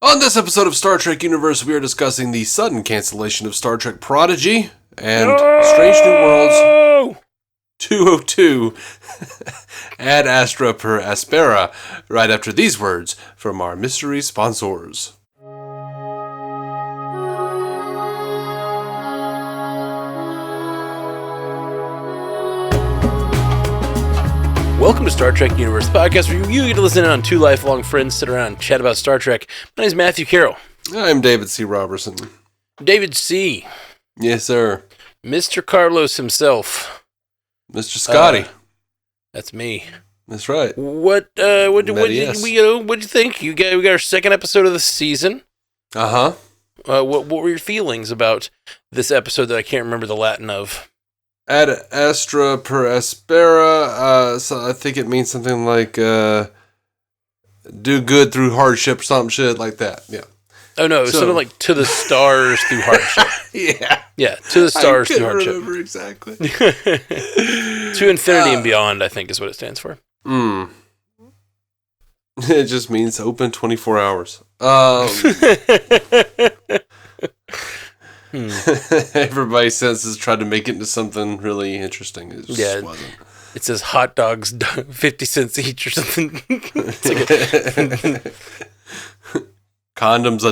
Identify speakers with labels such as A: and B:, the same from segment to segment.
A: On this episode of Star Trek Universe, we are discussing the sudden cancellation of Star Trek Prodigy and Strange New Worlds 202 Ad Astra per Aspera, right after these words from our mystery sponsors.
B: Welcome to Star Trek Universe, the podcast where you get to listen in on two lifelong friends sit around and chat about Star Trek. My name is Matthew Carroll.
A: I'm David C. Robertson.
B: David C.
A: Yes, sir.
B: Mr. Carlos himself.
A: Mr. Scotty.
B: That's me.
A: That's right.
B: What'd you think? We got our second episode of the season.
A: Uh-huh.
B: What were your feelings about this episode that I can't remember the Latin of?
A: Ad Astra per Aspera, so I think it means something like, do good through hardship or some shit like that, yeah.
B: Oh no, it was something like to the stars through hardship.
A: Yeah.
B: Yeah, to the stars through hardship.
A: I remember exactly.
B: To infinity and beyond, I think is what it stands for.
A: It just means open 24 hours. Everybody senses tried to make it into something really interesting. It just wasn't.
B: It says hot dogs 50 cents each or something. It's like
A: Condoms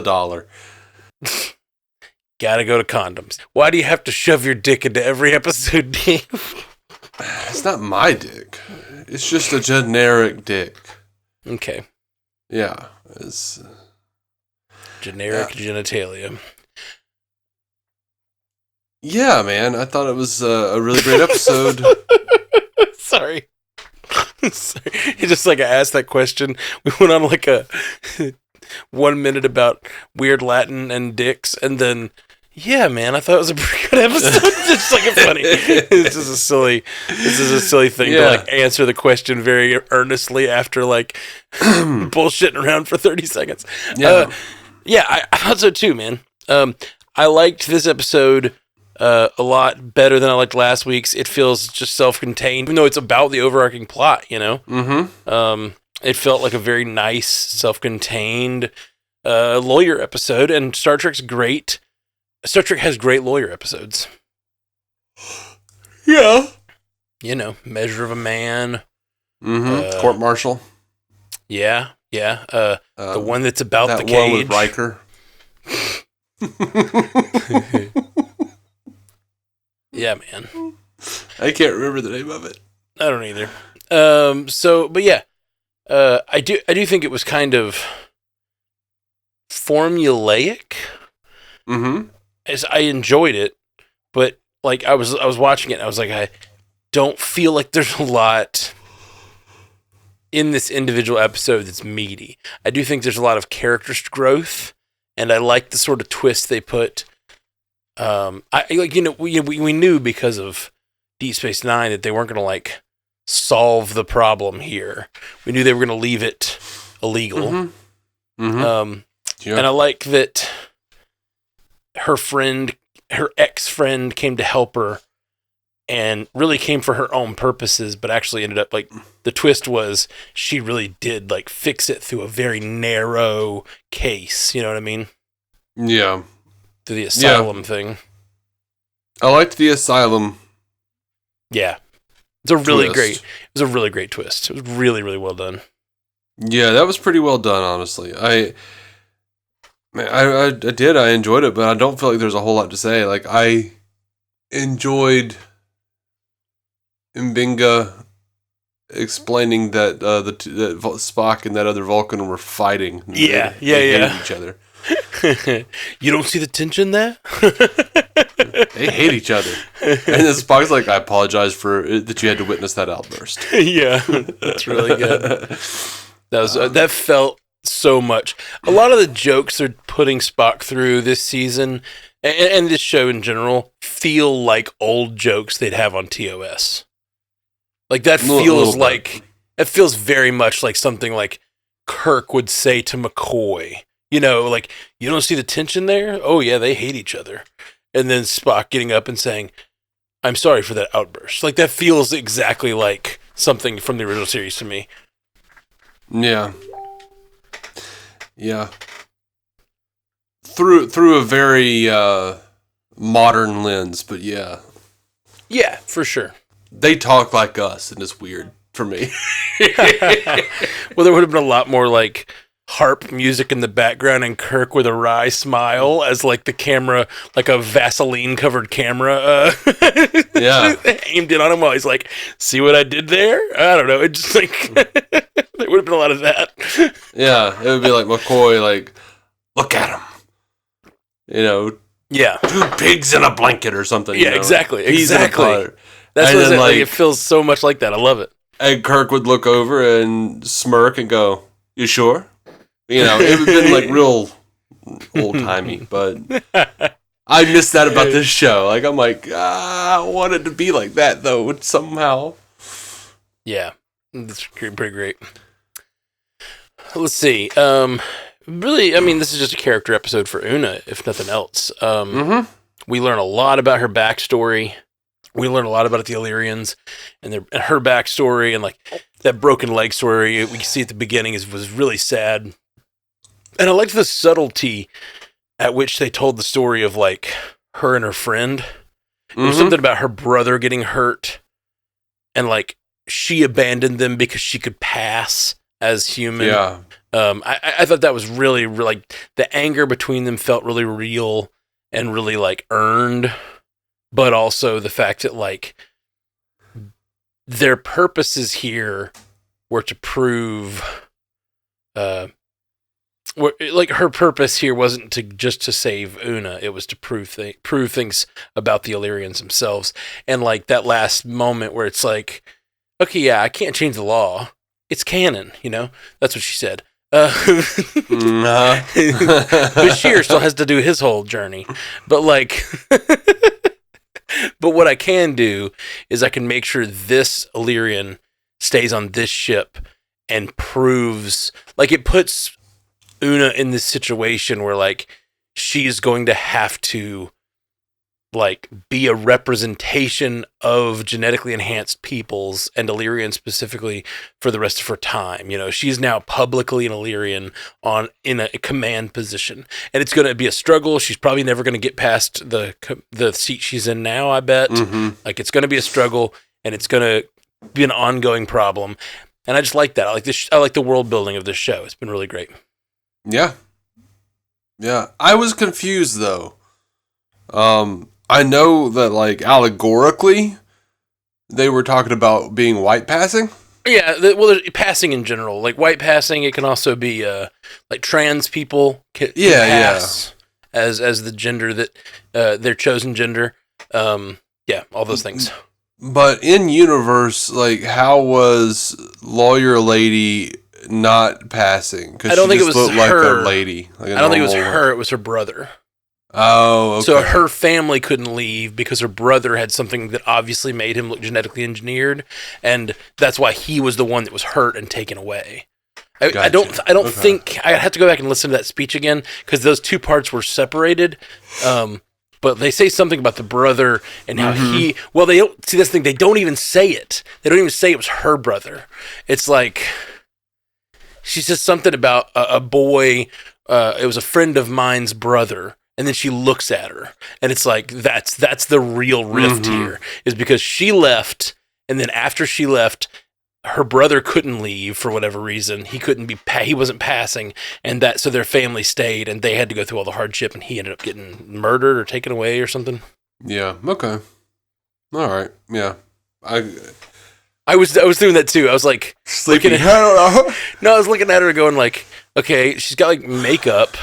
A: $1.
B: Gotta go to condoms. Why do you have to shove your dick into every episode, Dave?
A: It's not my dick. It's just a generic dick.
B: Okay.
A: Yeah. It's
B: generic genitalia.
A: Yeah, man. I thought it was a really great episode.
B: Sorry. Just like I asked that question, we went on like a 1 minute about weird Latin and dicks, and then, yeah, man, I thought it was a pretty good episode. Just like funny. This is a silly thing to like answer the question very earnestly after like bullshitting around for 30 seconds. Yeah, I thought so too, man. I liked this episode a lot better than I liked last week's. It feels just self-contained, even though it's about the overarching plot, you know? Mm-hmm. It felt like a very nice, self-contained lawyer episode, and Star Trek's great. Star Trek has great lawyer episodes.
A: Yeah.
B: You know, Measure of a Man.
A: Mm-hmm. Court-martial.
B: Yeah. The one that's about
A: that
B: the cage.
A: One with Riker.
B: Yeah, man.
A: I can't remember the name of it.
B: I don't either. But yeah, I do think it was kind of formulaic.
A: Mm-hmm.
B: As I enjoyed it, but like I was watching it, and I was like, I don't feel like there's a lot in this individual episode that's meaty. I do think there's a lot of character growth, and I like the sort of twist they put. We knew because of Deep Space Nine that they weren't going to like solve the problem here. We knew they were going to leave it illegal.
A: Mm-hmm. Mm-hmm.
B: And I like that her ex-friend came to help her and really came for her own purposes, but actually ended up like the twist was she really did like fix it through a very narrow case. You know what I mean?
A: Yeah.
B: To the asylum thing.
A: I liked the asylum.
B: Yeah. It's a really
A: twist.
B: It was a really great twist. It was really, really well done.
A: Yeah, that was pretty well done, honestly. I enjoyed it, but I don't feel like there's a whole lot to say. Like, I enjoyed M'Benga explaining that that Spock and that other Vulcan were fighting. They hated each other.
B: You don't see the tension there?
A: They hate each other. And then Spock's like, I apologize for that you had to witness that outburst.
B: Yeah, that's really good. That felt so much. A lot of the jokes they're putting Spock through this season, and this show in general, feel like old jokes they'd have on TOS. Like, that feels like... It feels very much like something like Kirk would say to McCoy. You know, like, you don't see the tension there? Oh, yeah, they hate each other. And then Spock getting up and saying, I'm sorry for that outburst. Like, that feels exactly like something from the original series to me.
A: Yeah. Yeah. through a very modern lens, but yeah.
B: Yeah, for sure.
A: They talk like us, and it's weird for me.
B: Well, there would have been a lot more like harp music in the background and Kirk with a wry smile as like the camera, like a Vaseline covered camera
A: Yeah.
B: aimed in on him while he's like, see what I did there? I don't know. It just like, there would have been a lot of that.
A: Yeah, it would be like McCoy, like, look at him. You know,
B: Yeah.
A: 2 pigs in a blanket or something.
B: Yeah,
A: you know?
B: exactly.
A: Peas in a
B: Exactly.
A: pod.
B: That's
A: And
B: what
A: then,
B: like, it feels so much like that. I love it.
A: And Kirk would look over and smirk and go, you sure? You know, it would have been like real old-timey, but I missed that about this show. Like, I'm like, I want it to be like that, though, somehow.
B: Yeah. That's pretty great. Let's see. Really, I mean, this is just a character episode for Una, if nothing else. We learn a lot about her backstory. We learn a lot about the Illyrians and her backstory, and like that broken leg story we see at the beginning was really sad. And I liked the subtlety at which they told the story of like her and her friend. There was something about her brother getting hurt, and like she abandoned them because she could pass as human.
A: Yeah.
B: I thought that was really like the anger between them felt really real and really like earned, but also the fact that like their purposes here were to prove, like her purpose here wasn't to save Una, it was to prove things about the Illyrians themselves. And like that last moment where it's like, okay, yeah, I can't change the law. It's canon, you know? That's what she said. Bashir still has to do his whole journey. But like, but what I can do is I can make sure this Illyrian stays on this ship and proves, like it puts Una in this situation where like she's going to have to like be a representation of genetically enhanced peoples and Illyrian specifically for the rest of her time. You know, she's now publicly an Illyrian in a command position, and it's going to be a struggle. She's probably never going to get past the seat she's in now, I bet. Like it's going to be a struggle, and it's going to be an ongoing problem. And I just like that. I like this. I like the world building of this show. It's been really great.
A: Yeah. I was confused though. I know that, like, allegorically, they were talking about being white passing.
B: Yeah, well, passing in general. Like, white passing, it can also be, like, trans people can pass as the gender that, their chosen gender. Yeah, all those things.
A: But in universe, like, how was Lawyer Lady not passing? Because
B: I don't think it was
A: looked
B: her.
A: like a lady. Like
B: I don't think it was her. It was her brother.
A: Oh, okay.
B: So her family couldn't leave because her brother had something that obviously made him look genetically engineered, and that's why he was the one that was hurt and taken away. I don't think I have to go back and listen to that speech again because those two parts were separated. But they say something about the brother and how they don't see this thing. They don't even say it. They don't even say it was her brother. It's like she says something about a boy. It was a friend of mine's brother. And then she looks at her, and it's like that's the real rift here, is because she left, and then after she left, her brother couldn't leave for whatever reason. He wasn't passing, and so their family stayed, and they had to go through all the hardship, and he ended up getting murdered or taken away or something.
A: Yeah. Okay. All right. Yeah.
B: I was doing that too. I was like
A: Sleeping.
B: I was looking at her going like, okay, she's got like makeup.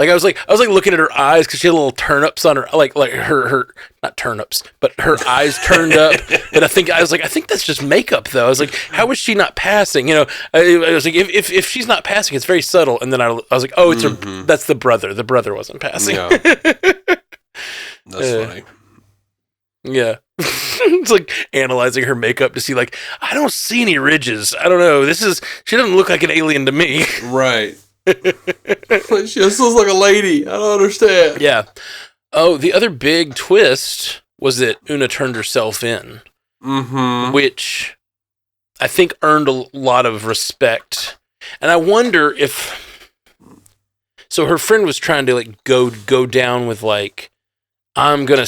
B: Like I was like looking at her eyes because she had little turnips on her, like her not turnips, but her eyes turned up. And I think that's just makeup though. I was like, how is she not passing? You know, I was like, if she's not passing, it's very subtle. And then I was like, oh, it's that's the brother. The brother wasn't passing. Yeah.
A: That's funny.
B: Yeah. It's like analyzing her makeup to see like, I don't see any ridges. I don't know. She doesn't look like an alien to me.
A: Right. She just looks like a lady. I don't understand.
B: Yeah. Oh, the other big twist was that Una turned herself in, which I think earned a lot of respect. And I wonder if So her friend was trying to like go down with like, I'm gonna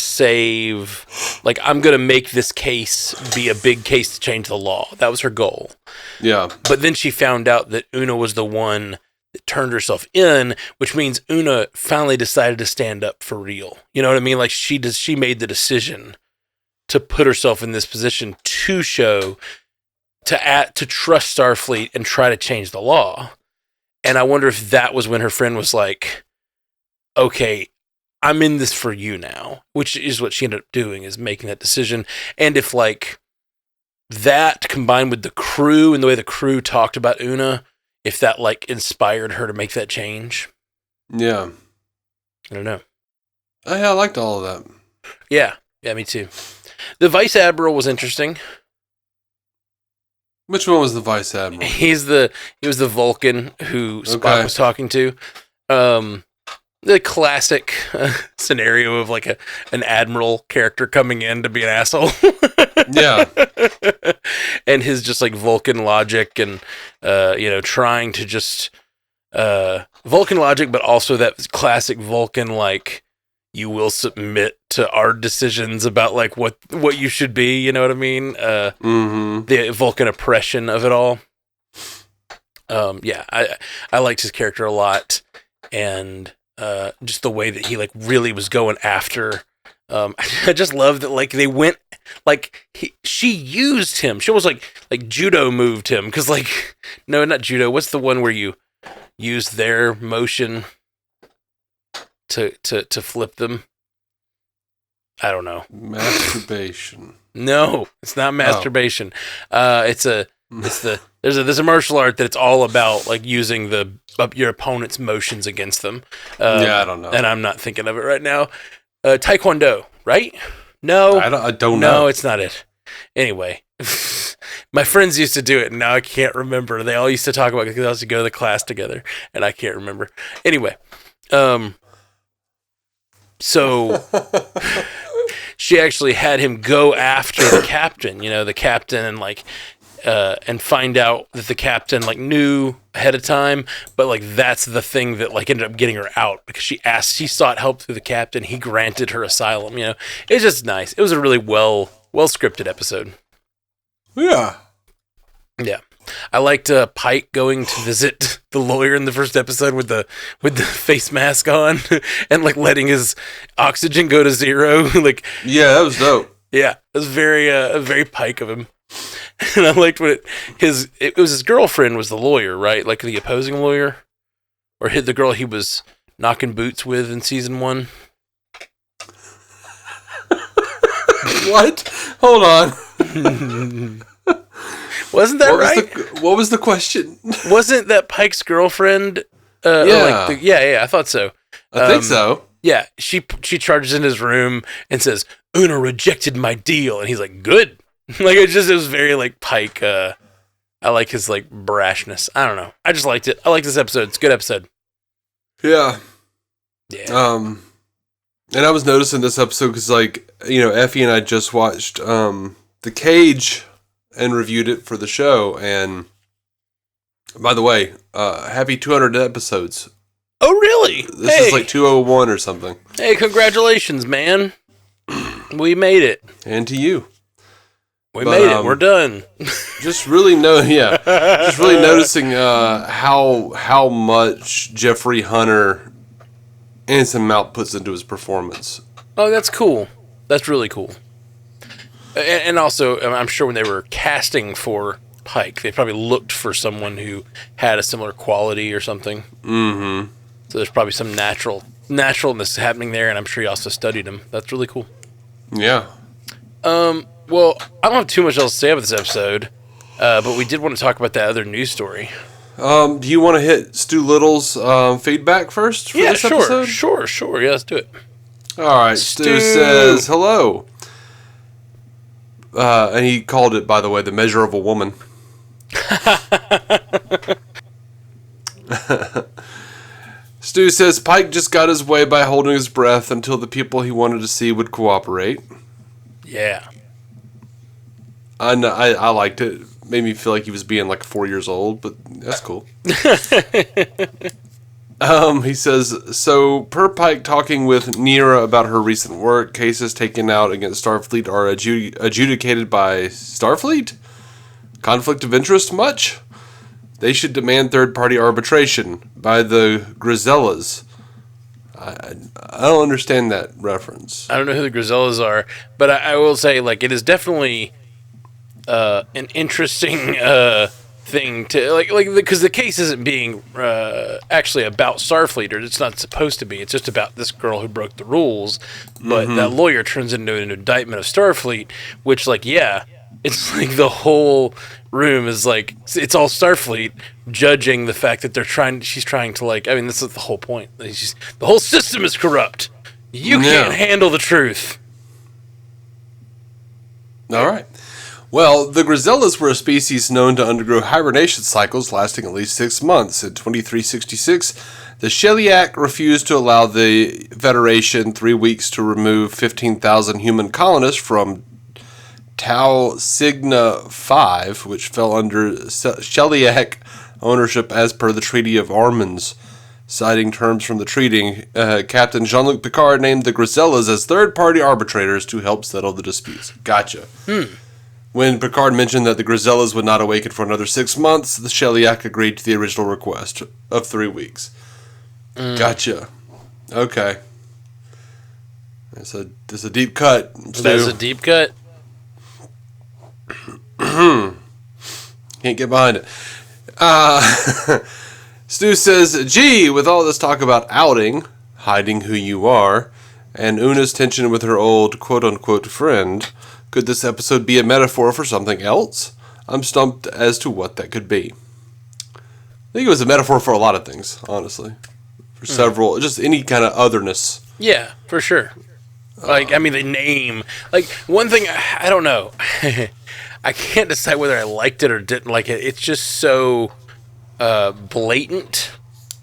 B: make this case be a big case to change the law. That was her goal.
A: Yeah.
B: But then she found out that Una was the one that turned herself in, which means Una finally decided to stand up for real. You know what I mean? Like she made the decision to put herself in this position to show, to trust Starfleet and try to change the law. And I wonder if that was when her friend was like, okay, I'm in this for you now, which is what she ended up doing, is making that decision. And if like that combined with the crew and the way the crew talked about Una, if that like inspired her to make that change.
A: Yeah.
B: I don't know.
A: Oh, yeah, I liked all of that.
B: Yeah, me too. The Vice Admiral was interesting.
A: Which one was the Vice Admiral?
B: He was the Vulcan who Spock was talking to. The classic scenario of like an admiral character coming in to be an asshole.
A: Yeah.
B: And his just like Vulcan logic and trying to just Vulcan logic, but also that classic Vulcan like, you will submit to our decisions about like what you should be, you know what I mean? The Vulcan oppression of it all. I liked his character a lot, and just the way that he like really was going after. I just love that like they went like she used him. She was like judo moved him, because like no, not judo. What's the one where you use their motion to flip them? I don't know.
A: Masturbation.
B: No, it's not masturbation. There's a martial art that it's all about like using your opponent's motions against them.
A: I don't know.
B: And I'm not thinking of it right now. Taekwondo, right? No,
A: I don't know.
B: No, it's not it. Anyway, my friends used to do it, and now I can't remember. They all used to talk about it because I used to go to the class together, and I can't remember. Anyway, so she actually had him go after the captain, the captain, and like, and find out that the captain like knew ahead of time, but like that's the thing that like ended up getting her out, because she sought help through the captain. He granted her asylum. It's just nice. It was a really well scripted episode.
A: Yeah.
B: I liked Pike going to visit the lawyer in the first episode with the face mask on and like letting his oxygen go to zero. Like,
A: yeah, that was dope.
B: Yeah, it was very Pike of him. And I liked when it was his girlfriend was the lawyer, right? Like the opposing lawyer, or hit the girl he was knocking boots with in season 1.
A: What? Hold on.
B: Wasn't that right?
A: What was the question?
B: Wasn't that Pike's girlfriend?
A: Yeah.
B: I thought so.
A: I think so.
B: Yeah, she charges in his room and says, "Una rejected my deal," and he's like, "Good." Like it was very like Pike. I like his like brashness. I don't know. I just liked it. I like this episode. It's a good episode.
A: Yeah.
B: Yeah.
A: And I was noticing this episode because like Effie and I just watched The Cage and reviewed it for the show. And by the way, happy 200 episodes.
B: Oh really?
A: This is like 201 or something.
B: Hey, congratulations, man. We made it.
A: And to you.
B: We made it. We're done.
A: Just really noticing how much Jeffrey Hunter Anson Mount puts into his performance.
B: Oh, that's cool. That's really cool. And also, I'm sure when they were casting for Pike, they probably looked for someone who had a similar quality or something.
A: Mm-hmm.
B: So there's probably some naturalness happening there, and I'm sure he also studied him. That's really cool.
A: Yeah.
B: Well, I don't have too much else to say about this episode, but we did want to talk about that other news story.
A: Do you want to hit Stu Little's feedback first for this episode?
B: Sure. Yeah, let's do it.
A: All right. Stu says, hello. And he called it, by the way, the measure of a woman. Stu says, Pike just got his way by holding his breath until the people he wanted to see would cooperate.
B: Yeah.
A: I liked it. Made me feel like he was being like 4 years old, but that's cool. He says, so per Pike talking with Nira about her recent work, cases taken out against Starfleet are adjudicated by Starfleet? Conflict of interest much? They should demand third-party arbitration by the Grisellas. I don't understand that reference.
B: I don't know who the Grisellas are, but I will say, like, it is definitely an interesting thing to like because the case isn't being actually about Starfleet, or it's not supposed to be. It's just about this girl who broke the rules. But that lawyer turns into an indictment of Starfleet, which, like, yeah, it's like the whole room is like it's all Starfleet judging the fact that she's trying to, like, I mean, this is the whole point. The whole system is corrupt. You can't handle the truth.
A: All right. Well, the Grisellas were a species known to undergo hibernation cycles lasting at least 6 months. In 2366, the Sheliak refused to allow the Federation 3 weeks to remove 15,000 human colonists from Tau Cygna 5, which fell under Sheliak ownership as per the Treaty of Armans. Citing terms from the treaty, Captain Jean-Luc Picard named the Grisellas as third-party arbitrators to help settle the disputes. Gotcha. When Picard mentioned that the Grisellas would not awaken for another 6 months, the Sheliak agreed to the original request of 3 weeks. Gotcha. Okay. It's a deep cut.
B: That's a deep cut.
A: Can't get behind it. Stu says, gee, with all this talk about outing, hiding who you are, and Una's tension with her old quote-unquote friend, could this episode be a metaphor for something else? I'm stumped as to what that could be. I think it was a metaphor for a lot of things, honestly. For several, just any kind of otherness.
B: Yeah, for sure. Like, I mean, the name. Like, one thing, I don't know. I can't decide whether I liked it or didn't like it. It's just so blatant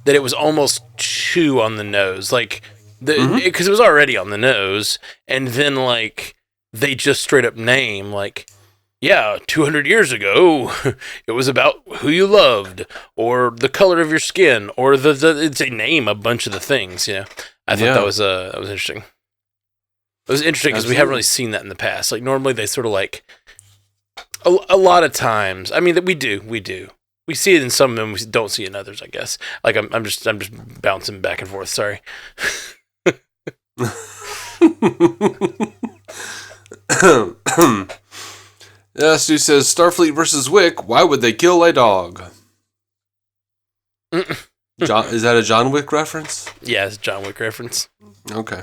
B: that it was almost too on the nose. Like, because it was already on the nose, and then, like, they just straight up name, like, yeah, 200 years ago, it was about who you loved, or the color of your skin, or they name a bunch of the things, you know. I thought that was interesting. It was interesting because we haven't really seen that in the past. Like, normally they sort of, like, a lot of times, I mean, that we do. We see it in some of them, we don't see it in others, I guess. Like, I'm just bouncing back and forth, sorry.
A: Stu says, Starfleet versus Wick, why would they kill a dog? Is that a John Wick reference?
B: Yeah, it's a John Wick reference.
A: Okay.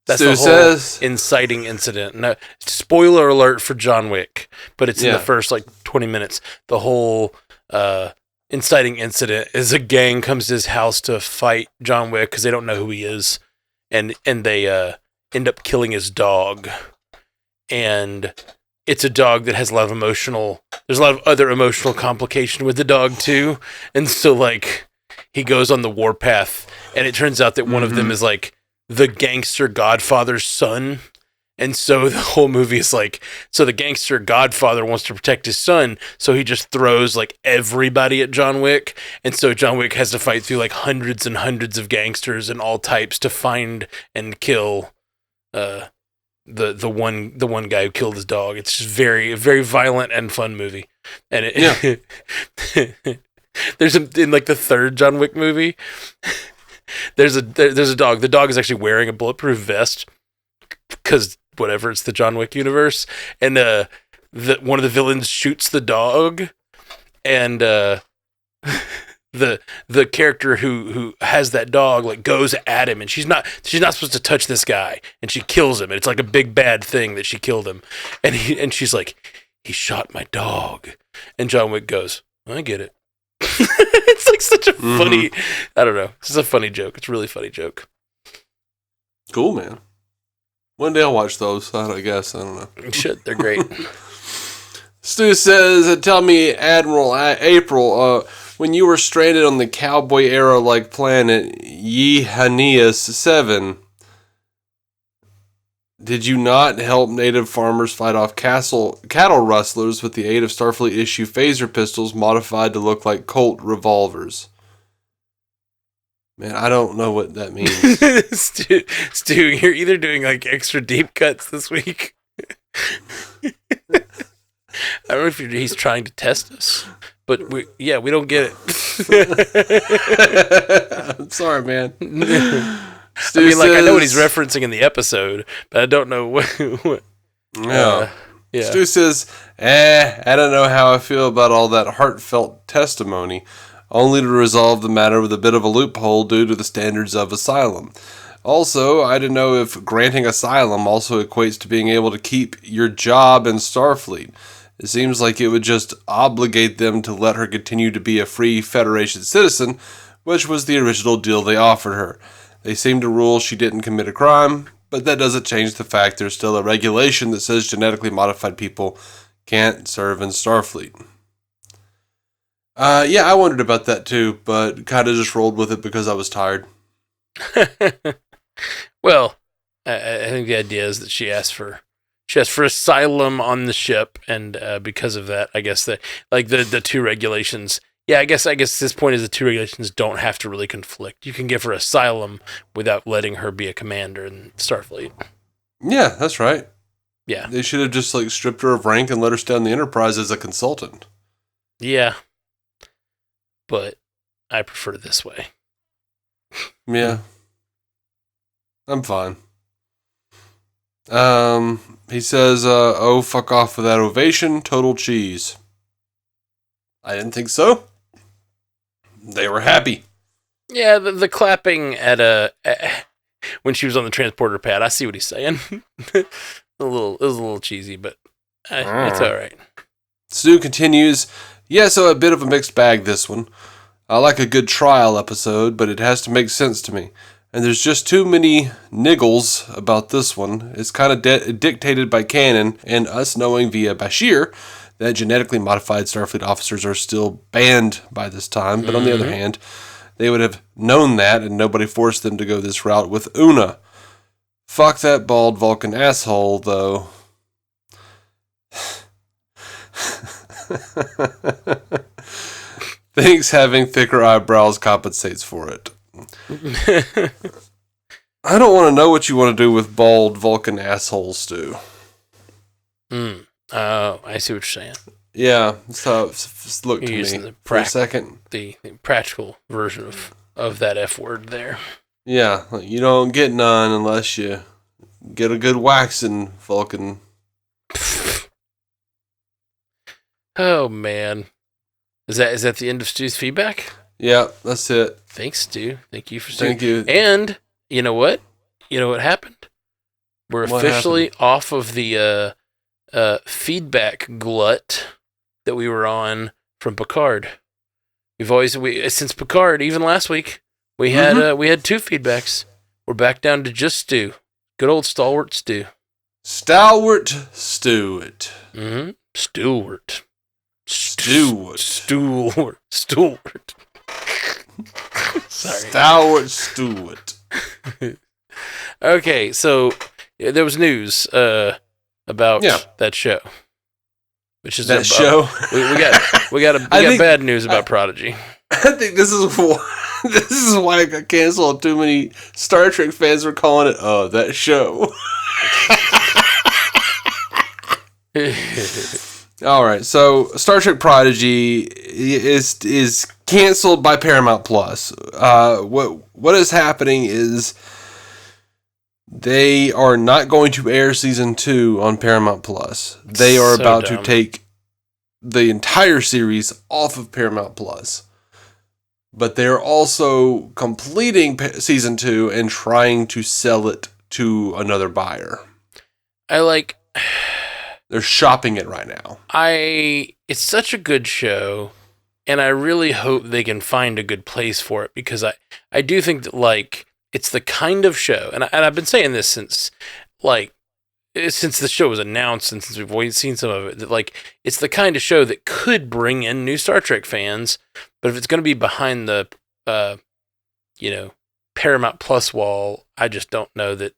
B: That's
A: Stu
B: the whole
A: says,
B: inciting incident. No, spoiler alert for John Wick, but it's in the first, like, 20 minutes. The whole inciting incident is a gang comes to his house to fight John Wick because they don't know who he is, and they end up killing his dog. And it's a dog that has a lot of there's a lot of other emotional complication with the dog too. And so, like, he goes on the warpath, and it turns out that one of them is, like, the gangster godfather's son. And so the whole movie is like, so the gangster godfather wants to protect his son, so he just throws, like, everybody at John Wick. And so John Wick has to fight through, like, hundreds and hundreds of gangsters and all types to find and kill the one guy who killed his dog. It's just very, very violent and fun movie. And there's in, like, the third John Wick movie, there's a dog. The dog is actually wearing a bulletproof vest because whatever, it's the John Wick universe. And one of the villains shoots the dog, and the character who has that dog, like, goes at him, and she's not supposed to touch this guy, and she kills him, and it's like a big bad thing that she killed him, and she's like, he shot my dog, and John Wick goes, I get it. It's like such a funny, I don't know, it's a funny joke. It's a really funny joke.
A: Cool, man. One day I'll watch those, I guess. I don't know.
B: You should. They're great.
A: Stu says, tell me, Admiral April, when you were stranded on the cowboy era-like planet Yehanias 7, did you not help native farmers fight off cattle rustlers with the aid of Starfleet issue phaser pistols modified to look like Colt revolvers? Man, I don't know what that means.
B: Stu, you're either doing like extra deep cuts this week. I don't know if he's trying to test us, but we don't get
A: it. I'm sorry, man.
B: Stu I know what he's referencing in the episode, but I don't know what
A: yeah. Stu says, I don't know how I feel about all that heartfelt testimony, only to resolve the matter with a bit of a loophole due to the standards of asylum. Also, I don't know if granting asylum also equates to being able to keep your job in Starfleet. It seems like it would just obligate them to let her continue to be a free Federation citizen, which was the original deal they offered her. They seem to rule she didn't commit a crime, but that doesn't change the fact there's still a regulation that says genetically modified people can't serve in Starfleet. Yeah, I wondered about that too, but kind of just rolled with it because I was tired.
B: Well, I think the idea is that she asked for asylum on the ship, and because of that, I guess the two regulations. Yeah, I guess this point is the two regulations don't have to really conflict. You can give her asylum without letting her be a commander in Starfleet.
A: Yeah, that's right.
B: Yeah,
A: they should have just stripped her of rank and let her stay on the Enterprise as a consultant.
B: Yeah. But I prefer this way.
A: Yeah. I'm fine. He says, oh, fuck off with that ovation, total cheese. I didn't think so. They were happy.
B: Yeah, the clapping at when she was on the transporter pad, I see what he's saying. It was a little cheesy, but it's all right.
A: Stu continues, so a bit of a mixed bag, this one. I like a good trial episode, but it has to make sense to me. And there's just too many niggles about this one. It's kind of dictated by canon, and us knowing via Bashir that genetically modified Starfleet officers are still banned by this time. But on the other hand, they would have known that, and nobody forced them to go this route with Una. Fuck that bald Vulcan asshole, though. Thinks having thicker eyebrows compensates for it. I don't want to know what you want to do with bald Vulcan assholes, Stu.
B: Oh, I see what you're saying.
A: Yeah, that's how it looked to me for a second.
B: The practical version of that F word there.
A: Yeah, you don't get none unless you get a good waxing, Vulcan.
B: Oh, man. Is that the end of Stu's feedback?
A: Yeah, that's it.
B: Thanks, Stu. Thank you for
A: Thank you.
B: And you know what? You know what happened? We're officially off of the feedback glut that we were on from Picard. Since Picard, even last week, we had two feedbacks. We're back down to just Stu. Good old stalwart Stu.
A: Stalwart Stewart.
B: Mm-hmm. Stewart.
A: Stewart.
B: Sorry.
A: Stalwart Stewart.
B: Okay, so there was news about that show. Which is
A: that show.
B: We got bad news about Prodigy.
A: I think this is why it got canceled. Too many Star Trek fans were calling it that show. All right, so Star Trek Prodigy is canceled by Paramount Plus. What is happening is they are not going to air season 2 on Paramount Plus. They are about to take the entire series off of Paramount Plus. But they're also completing season 2 and trying to sell it to another buyer. They're shopping it right now.
B: It's such a good show, and I really hope they can find a good place for it, because I do think that it's the kind of show, and I've been saying this since the show was announced and since we've always seen some of it, that it's the kind of show that could bring in new Star Trek fans, but if it's going to be behind the Paramount Plus wall, I just don't know that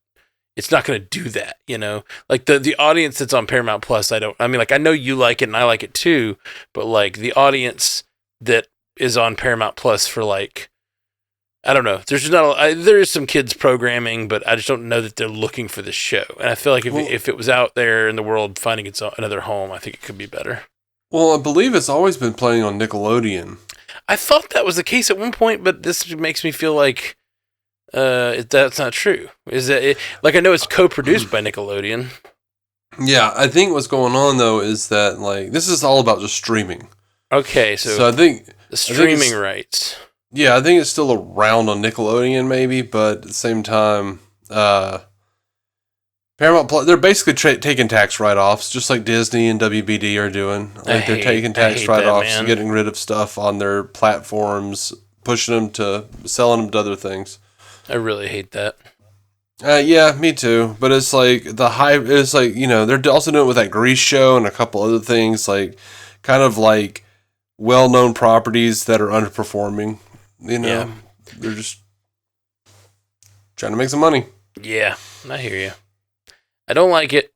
B: it's not going to do that, the audience that's on Paramount Plus, I know you like it and I like it too, but the audience that is on Paramount Plus for I don't know. There's just not. There is some kids programming, but I just don't know that they're looking for the show. And I feel like if it was out there in the world finding its another home, I think it could be better.
A: Well, I believe it's always been playing on Nickelodeon.
B: I thought that was the case at one point, but this makes me feel like that's not true. Is that like I know it's co-produced by Nickelodeon?
A: Yeah, I think what's going on though is that like this is all about just streaming.
B: Okay, so
A: I think
B: the streaming rights.
A: Yeah, I think it's still around on Nickelodeon, maybe, but at the same time, Paramount Plus, they're basically taking tax write-offs, just like Disney and WBD are doing. Like they're taking tax write-offs and getting rid of stuff on their platforms, pushing them to selling them to other things.
B: I really hate that.
A: Yeah, me too. But it's like it's like, you know, they're also doing it with that Grease show and a couple other things, like kind of like well-known properties that are underperforming. You know, They're just trying to make some money.
B: Yeah, I hear you. I don't like it.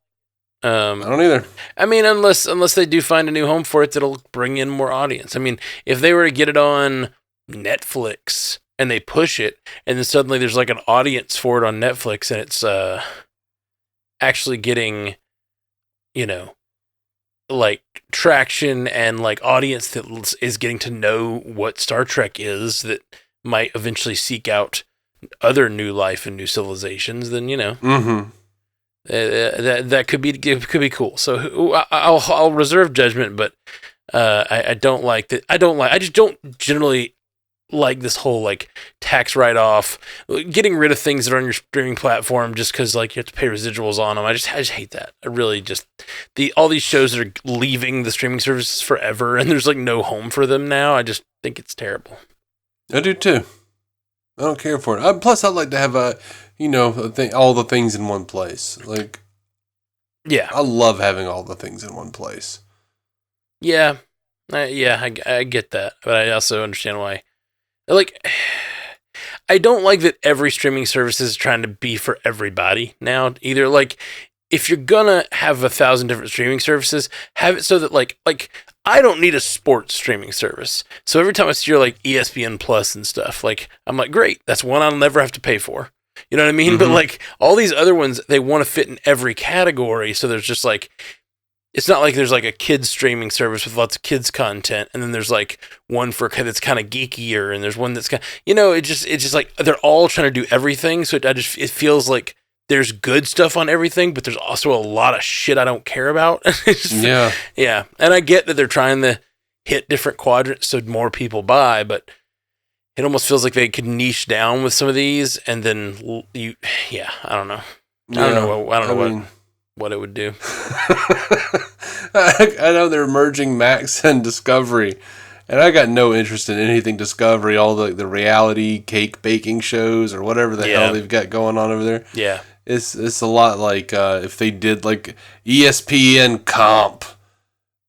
A: I don't either.
B: I mean, unless they do find a new home for it that'll bring in more audience. I mean, if they were to get it on Netflix and they push it, and then suddenly there's like an audience for it on Netflix, and it's actually getting, you know, like traction and like audience that is getting to know what Star Trek is, that might eventually seek out other new life and new civilizations, then, you know, that could be cool. So I'll reserve judgment, but I don't like that. I just don't generally like this whole like tax write-off, getting rid of things that are on your streaming platform just because like you have to pay residuals on them. I just hate that. I really just all these shows that are leaving the streaming services forever and there's like no home for them now. I just think it's terrible.
A: I do too. I don't care for it. Plus, I'd like to have all the things in one place. Like,
B: yeah,
A: I love having all the things in one place.
B: Yeah, I get that, but I also understand why. Like, I don't like that every streaming service is trying to be for everybody now either. Like, if you're gonna have 1,000 different streaming services, have it so that like I don't need a sports streaming service. So every time I see your like ESPN Plus and stuff, like I'm like, great, that's one I'll never have to pay for. You know what I mean? Mm-hmm. But like all these other ones, they want to fit in every category. So there's just like, it's not like there's like a kids streaming service with lots of kids content, and then there's like one for that's kind of geekier, and there's one that's kind of, you know, it's just like they're all trying to do everything. So it feels like there's good stuff on everything, but there's also a lot of shit I don't care about. Yeah. And I get that they're trying to hit different quadrants so more people buy, but it almost feels like they could niche down with some of these, and then I don't know. I don't know what it would do.
A: I know they're merging Max and Discovery, and I got no interest in anything Discovery, all the reality cake baking shows or whatever the hell they've got going on over there.
B: Yeah.
A: It's a lot like if they did like ESPN Comp,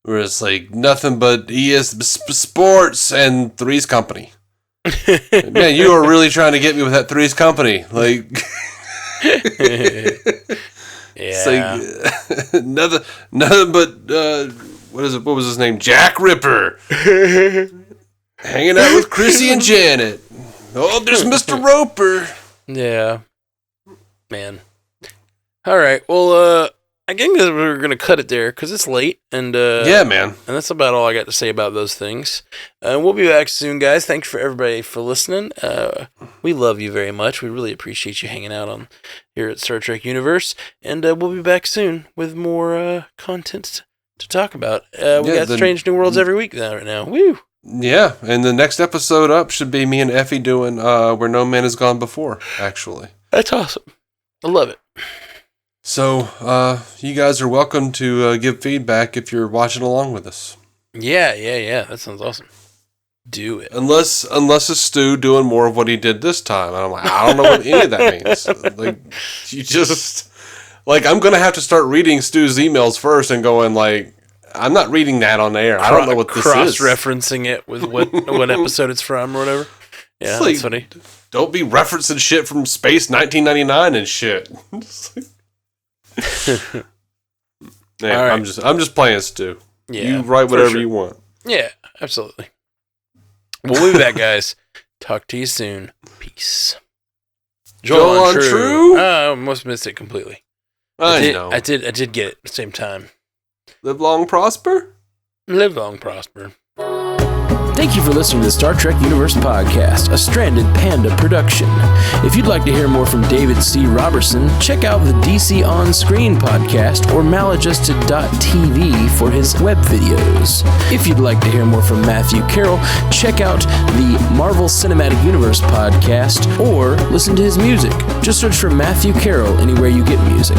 A: where it's like nothing but sports and Three's Company. Man, you are really trying to get me with that Three's Company. Like, it's like nothing but what was his name? Jack Ripper. Hanging out with Chrissy and Janet. Oh, there's Mr. Roper.
B: Yeah. Man. All right. Well, I think that we're going to cut it there because it's late. And
A: yeah, man.
B: And that's about all I got to say about those things. We'll be back soon, guys. Thanks for everybody for listening. We love you very much. We really appreciate you hanging out on here at Star Trek Universe. And we'll be back soon with more content to talk about. We got Strange New Worlds every week right now. Woo!
A: Yeah, and the next episode up should be me and Effie doing Where No Man Has Gone Before, actually.
B: That's awesome. I love it.
A: So, you guys are welcome to give feedback if you're watching along with us.
B: Yeah. That sounds awesome. Do it.
A: Unless it's Stu doing more of what he did this time. And I'm like, I don't know what any of that means. Like, you just... Like, I'm going to have to start reading Stu's emails first and going, like, I'm not reading that on air. I don't know what this is.
B: Cross-referencing it with what episode it's from or whatever. Yeah, that's funny.
A: Don't be referencing shit from Space 1999 and shit. Yeah, right. I'm just playing Stu. Yeah, you write whatever you want.
B: Yeah, absolutely. We'll be back, guys. Talk to you soon. Peace.
A: Joel Untrue?
B: I almost missed it completely.
A: I know.
B: I did get it at the same time.
A: Live long, prosper?
B: Live long, prosper.
C: Thank you for listening to the Star Trek Universe Podcast, a Stranded Panda production. If you'd like to hear more from David C. Robertson, check out the DC On Screen podcast or maladjusted.tv for his web videos. If you'd like to hear more from Matthew Carroll, check out the Marvel Cinematic Universe podcast or listen to his music. Just search for Matthew Carroll anywhere you get music.